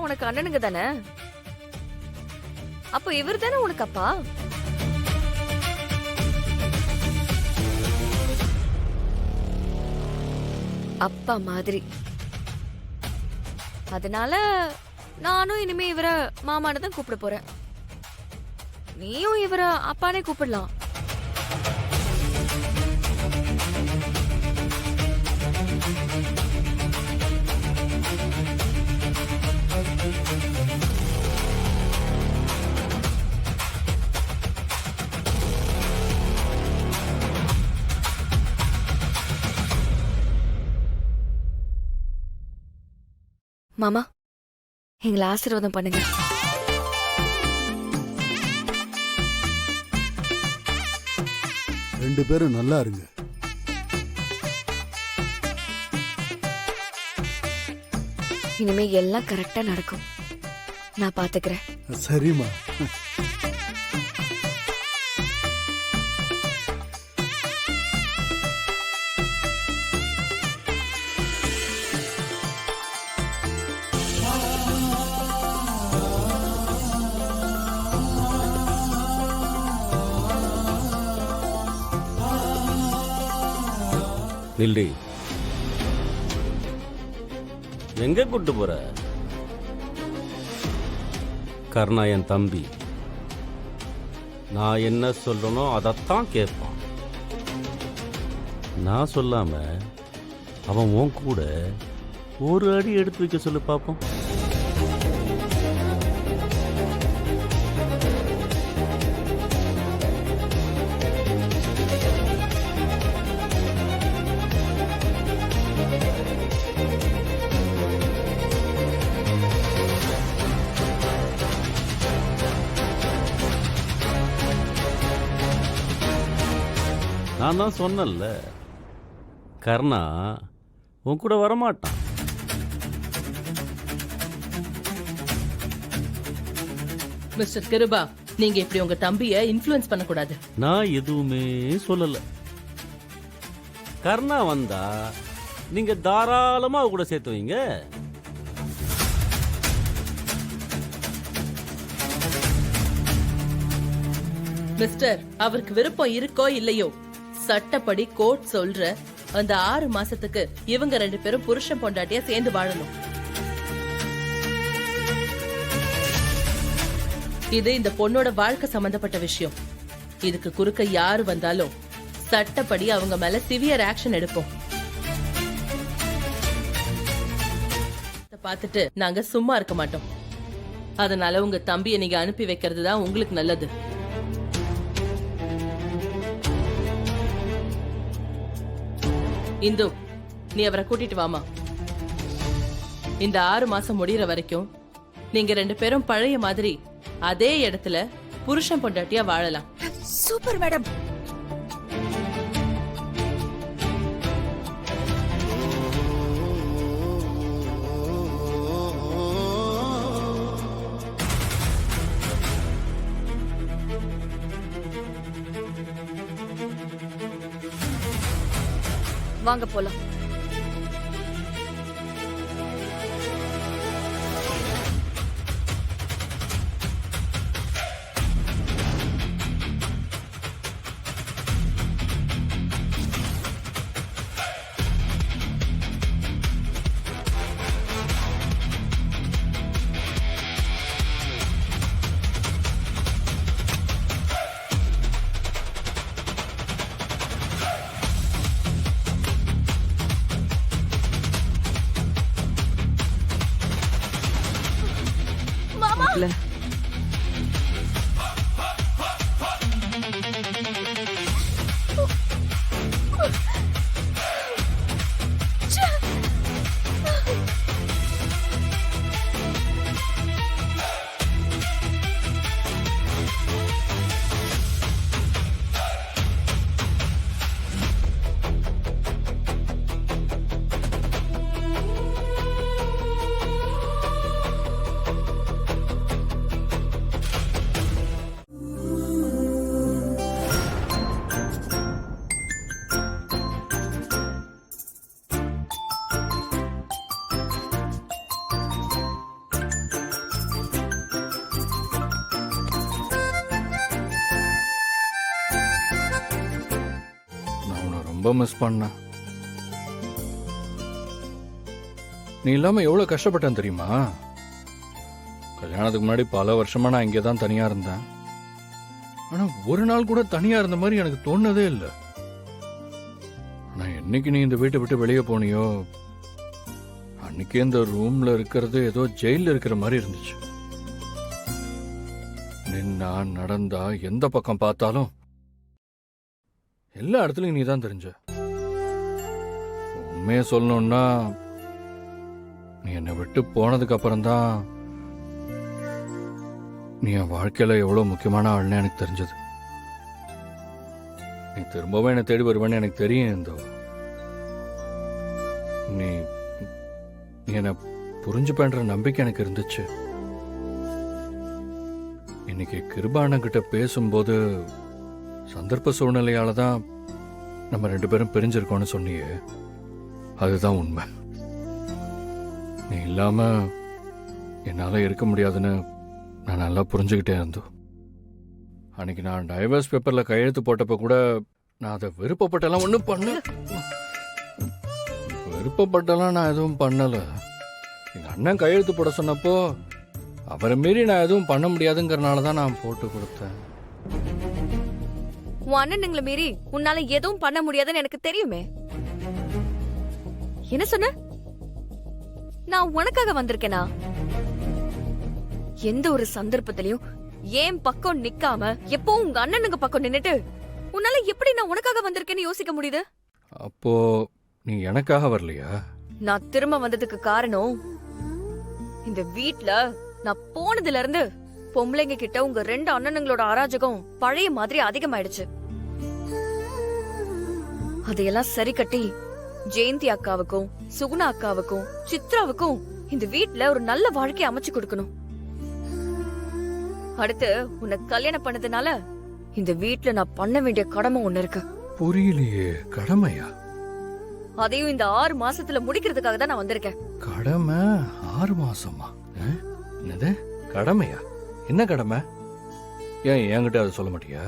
உனக்கு அண்ணனுங்க தானே? அப்போ இவர் தானே உனக்கு அப்பா? அப்பா மாதிரி. அதனால நானும் இனிமே இவரை மாமான்னு தான் கூப்பிட போறேன். நீயும் இவரை அப்பானே கூப்பிடலாம். மாமா, எங்களை ஆசீர்வாதம் பண்ணுங்க. ரெண்டு பேரும் நல்லா இருங்க. இனிமே எல்லாம் கரெக்டா நடக்கும். நான் பாத்துக்கிறேன். சரிம்மா. நில்டி. எங்க கூட்டு போற? கர்ணா என் தம்பி. நான் என்ன சொல்றனோ அதைத்தான் கேட்பான். நான் சொல்லாம அவன் உன் கூட ஒரு அடி எடுத்து வைக்க சொல்லு பாப்போம். நான் தான் சொன்னல, கர்ணா உன் கூட வரமாட்டான். மிஸ்டர் கிருபா, நீங்க இப்படி உங்க தம்பிய இன்ஃப்ளூயன்ஸ் பண்ணக்கூடாது. நான் எதுவுமே சொல்லல. கர்ணா வந்தா நீங்க தாராளமா அவ கூட சேர்த்து வைங்க. மிஸ்டர், அவருக்கு விருப்பம் இருக்கோ இல்லையோ, சட்டப்படி கோர்ட் சொல்ற அந்த 6 மாசத்துக்கு இவங்க 2 பேரும் புருஷன் பொண்டாட்டியா சேர்ந்து வாழணும். இது இந்த பொண்ணோட வாழ்க்கை சம்பந்தப்பட்ட விஷயம். இதுக்கு குறுக்க யாரு வந்தாலும் சட்டப்படி அவங்க மேல சிவியர் ஆக்ஷன் எடுப்போம். பார்த்துட்டு நாங்க சும்மா இருக்க மாட்டோம். அதனால உங்க தம்பியை நீங்க அனுப்பி வைக்கிறது தான் உங்களுக்கு நல்லது. இந்து, நீ அவரை கூட்டிட்டு வாமா. இந்த 6 மாசம் முடியற வரைக்கும் நீங்க 2 பேரும் பழைய மாதிரி அதே இடத்துல புருஷன் பொண்டாட்டியா வாழலாம். Super madam. வாங்க போலாம். மாமா, ரொம்ப மிஸ் பண்ண. நீ இல்லாம எவ்வளவு கஷ்டப்பட்டேன் தெரியுமா? கல்யாணத்துக்கு முன்னாடி பல வருஷமா நான் இங்கே தான் தனியா இருந்தேன். ஆனா ஒரு நாள் கூட தனியா இருந்த மாதிரி எனக்கு தோணுனதே இல்லை. ஆனா என்னைக்கு நீ இந்த வீட்டை விட்டு வெளியே போனியோ அன்னைக்கே இந்த ரூம்ல இருக்கிறது ஏதோ ஜெயில இருக்கிற மாதிரி இருந்துச்சு. நின்னா நடந்தா எந்த பக்கம் பார்த்தாலும் எல்லா இடத்துலயும் நீ தான் தெரிஞ்ச. உண்மையை சொல்லணும்னா நீ என்னை விட்டு போனதுக்கு அப்புறம்தான் நீ என் வாழ்க்கையில எவ்வளவு முக்கியமான ஆள்னு எனக்கு தெரிஞ்சது. நீ திரும்பவும் என்னை தேடி வருவேன்னு எனக்கு தெரியும். இந்த நீ நீ என்னை புரிஞ்சுப்பேன்ற நம்பிக்கை எனக்கு இருந்துச்சு. இன்னைக்கு கிருபாண்ணன் கிட்ட பேசும்போது சந்தர்ப்ப சூழ்நிலையால தான் நம்ம 2 பேரும் பிரிஞ்சிருக்கோம்னு சொன்னியே, அதுதான் உண்மை. நீ இல்லாம என்னால இருக்க முடியாதுன்னு நான் நல்லா புரிஞ்சுக்கிட்டே இருந்தோம். அன்னைக்கு நான் டைவர்ஸ் பேப்பர்ல கையெழுத்து போட்டப்ப கூட நான் அதை விருப்பப்பட்டெல்லாம் ஒன்றும் பண்ண விருப்பப்பட்டெல்லாம் நான் எதுவும் பண்ணல. எங்க அண்ணன் கையெழுத்து போட சொன்னப்போ அவரை மீறி நான் எதுவும் பண்ண முடியாதுங்கிறனால தான் நான் போட்டு கொடுத்தேன். உன் அண்ணனுங்களை மீறி உன்னால எதுவும் பண்ண முடியாதுன்னு எனக்கு தெரியுமே. என்ன சொன்ன? நான் உனக்காக வந்திருக்கேனா? எந்த ஒரு சந்தர்ப்பத்திலையும் ஏன் பக்கம் நிக்காம எப்பவும் உங்க அண்ணனுங்க பக்கம் நின்னுட்டு உன்னால எப்படி நான் உனக்காக வந்திருக்கேன்னு யோசிக்க முடியுது? அப்போ நீ எனக்காக வரலையா? நான் திரும்ப வந்ததுக்கு காரணம் இந்த வீட்ல நான் போனதுல இருந்து பொம்பளைங்க கிட்ட உங்க 2 அண்ணனுங்களோட அராஜகம் பழைய மாதிரி அதிகமாயிடுச்சு. அதையெல்லாம் சரி கட்டி ஜெயந்தி அக்காவுக்கும் சுகுணா அக்காவுக்கும் சித்ராவுக்கும் இந்த வீட்ல ஒரு நல்ல வாழ்க்கையை அமைச்சு கொடுக்கணும். அடுத்து உன்னை கல்யாணம் பண்ணதுனால இந்த வீட்ல நான் பண்ண வேண்டிய கடமை ஒண்ணு இருக்கு. புரியலையே. கடமையா? அதையும் இந்த 6 மாசத்துல முடிக்கிறதுக்காக தான் நான் வந்திருக்கேன். கடமை 6 மாசமா? என்னது கடமையா? என்ன கடமை? ஏன் என்கிட்ட அதை சொல்ல மாட்டியா?